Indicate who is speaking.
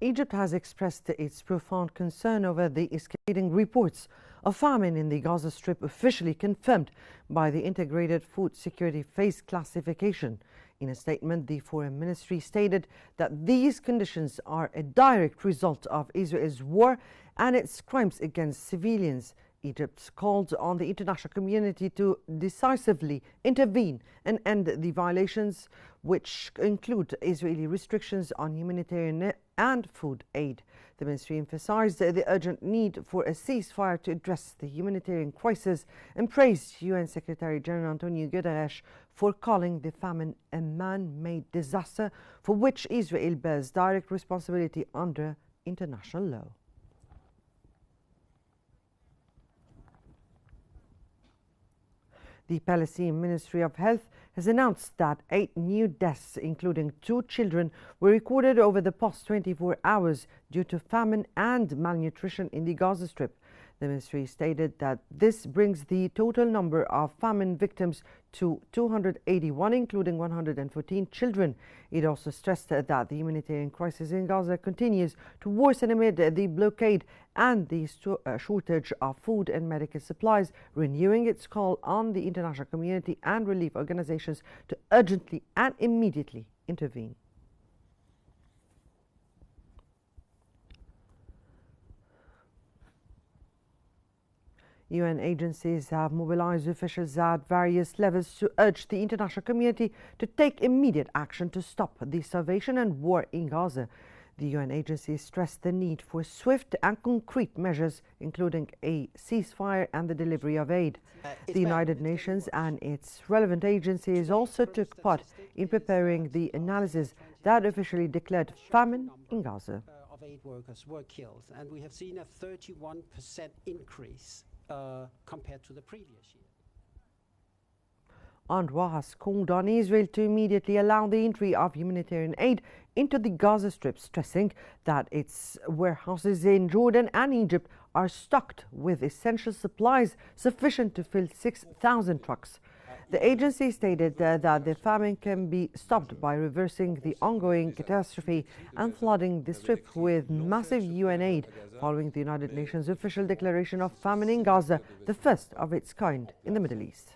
Speaker 1: Egypt has expressed its profound concern over the escalating reports of famine in the Gaza Strip, officially confirmed by the Integrated Food Security Phase Classification. In a statement, the Foreign Ministry stated that these conditions are a direct result of Israel's war and its crimes against civilians. Egypt called on the international community to decisively intervene and end the violations, which include Israeli restrictions on humanitarian and food aid. The ministry emphasized the urgent need for a ceasefire to address the humanitarian crisis and praised UN Secretary General Antonio Guterres for calling the famine a man-made disaster for which Israel bears direct responsibility under international law. The Palestinian Ministry of Health has announced that 8 new deaths, including 2 children, were recorded over the past 24 hours due to famine and malnutrition in the Gaza Strip. The ministry stated that this brings the total number of famine victims to 281, including 114 children. It also stressed that the humanitarian crisis in Gaza continues to worsen amid the blockade and the shortage of food and medical supplies, renewing its call on the international community and relief organizations to urgently and immediately intervene. UN agencies have mobilized officials at various levels to urge the international community to take immediate action to stop the starvation and war in Gaza. The UN agencies stressed the need for swift and concrete measures, including a ceasefire and the delivery of aid. The United Nations and its relevant agencies also took part in preparing the analysis that officially declared famine in Gaza.
Speaker 2: Of aid workers were killed, and we have seen a 31% increase compared to the previous year.
Speaker 1: UNRWA has called on Israel to immediately allow the entry of humanitarian aid into the Gaza Strip, stressing that its warehouses in Jordan and Egypt are stocked with essential supplies sufficient to fill 6,000 trucks. The agency stated that the famine can be stopped by reversing the ongoing catastrophe and flooding the Strip with massive UN aid, following the United Nations official declaration of famine in Gaza, the first of its kind in the Middle East.